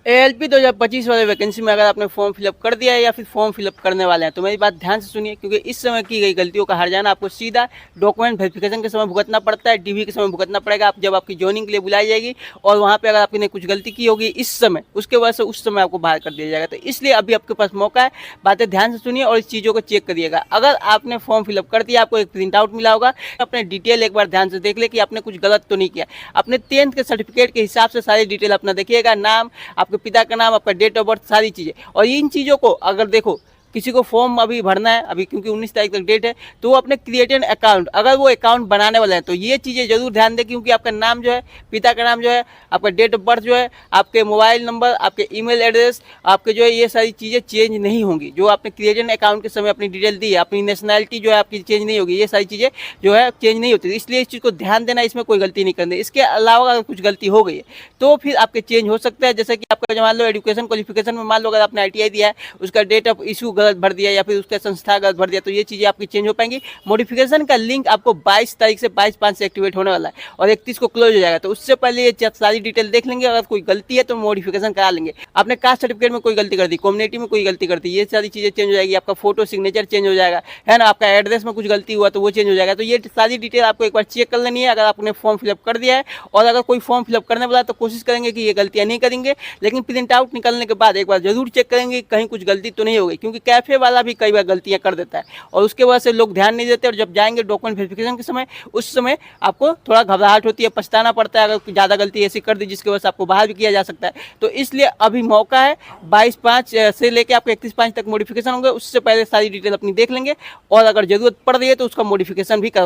ALP 2025 वाले vacancy में अगर आपने फॉर्म फिलअप कर दिया है या फिर फॉर्म फिलअप करने वाले हैं तो मेरी बात ध्यान से सुनिए, क्योंकि इस समय की गई गलतियों का हर्जाना आपको सीधा डॉक्यूमेंट वेरिफिकेशन के समय भुगतना पड़ता है, डीवी के समय भुगतना पड़ेगा। आप जब आपकी जॉइनिंग के लिए बुलाई जाएगी और वहाँ पे अगर आपने कुछ गलती की होगी इस समय, उसके वजह से उस समय आपको बाहर कर दिया जाएगा। तो इसलिए अभी आपके पास मौका है, बातें ध्यान से सुनिए और इस चीज़ों को चेक करिएगा। अगर आपने फॉर्म फिलअप कर दिया, आपको एक प्रिंट आउट मिला होगा, अपने डिटेल एक बार ध्यान से देख ले कि आपने कुछ गलत तो नहीं किया। अपने 10th के सर्टिफिकेट के हिसाब से सारी डिटेल अपना देखिएगा, नाम, आपके पिता का नाम, आपका डेट ऑफ बर्थ, सारी चीज़ें। और इन चीज़ों को अगर देखो किसी को फॉर्म अभी भरना है, अभी क्योंकि 19 तारीख तक डेट है, तो वो अपने क्रिएट एन अकाउंट, अगर वो अकाउंट बनाने वाले हैं तो ये चीज़ें जरूर ध्यान दें, क्योंकि आपका नाम जो है, पिता का नाम जो है, आपका डेट ऑफ बर्थ जो है, आपके मोबाइल नंबर, आपके ईमेल एड्रेस, आपके जो है ये सारी चीज़ें चेंज नहीं होंगी। जो आपने क्रिएट एन अकाउंट के समय अपनी डिटेल दी है, अपनी नेशनैलिटी जो है आपकी चेंज नहीं होगी, ये सारी चीज़ें जो है चेंज नहीं होती। इसलिए इस चीज़ को ध्यान देना, इसमें कोई गलती नहीं करनी। इसके अलावा अगर कुछ गलती हो गई है तो फिर आपके चेंज हो सकता है। जैसे कि आपका जो मान लो एजुकेशन क्वालिफिकेशन में मान लो अगर आपने ITI दिया है, उसका डेट ऑफ इशू गलत भर दिया या फिर उसका संस्था गलत भर दिया, तो ये चीज़ें आपकी चेंज हो पाएंगी। मॉडिफिकेशन का लिंक आपको 22 तारीख से 22/5 से एक्टिवेट होने वाला है और 31 को क्लोज हो जाएगा। तो उससे पहले ये सारी डिटेल देख लेंगे, अगर कोई गलती है तो मॉडिफिकेशन करा लेंगे। आपने कास्ट सर्टिफिकेट में कोई गलती कर दी, कम्युनिटी में कोई गलती कर दी, ये सारी चीज़ें चेंज हो जाएगी। आपका फोटो सिग्नेचर चेंज हो जाएगा, है ना, आपका एड्रेस में कुछ गलती हुआ तो वो चेंज हो जाएगा। तो ये सारी डिटेल आपको एक बार चेक कर लेनी है अगर आपने फॉर्म फिलअप कर दिया है। और अगर कोई फॉर्म फिलअप करने वाला है तो कोशिश करेंगे कि ये गलतियाँ नहीं करेंगे, लेकिन प्रिंट आउट निकलने के बाद एक बार जरूर चेक करेंगे कि कहीं कुछ गलती तो नहीं हो गई, क्योंकि कैफे वाला भी कई बार गलतियाँ कर देता है और उसके वजह से लोग ध्यान नहीं देते। और जब जाएंगे डॉक्यूमेंट वेरिफिकेशन के समय, उस समय आपको थोड़ा घबराहट होती है, पछताना पड़ता है अगर ज़्यादा गलती ऐसी कर दी जिसकी वजह से आपको बाहर भी किया जा सकता है। तो इसलिए अभी मौका है, 22/5 से लेकर आपको 31/5 तक मॉडिफिकेशन होंगे, उससे पहले सारी डिटेल अपनी देख लेंगे और अगर जरूरत पड़ रही है तो उसका मॉडिफिकेशन भी कर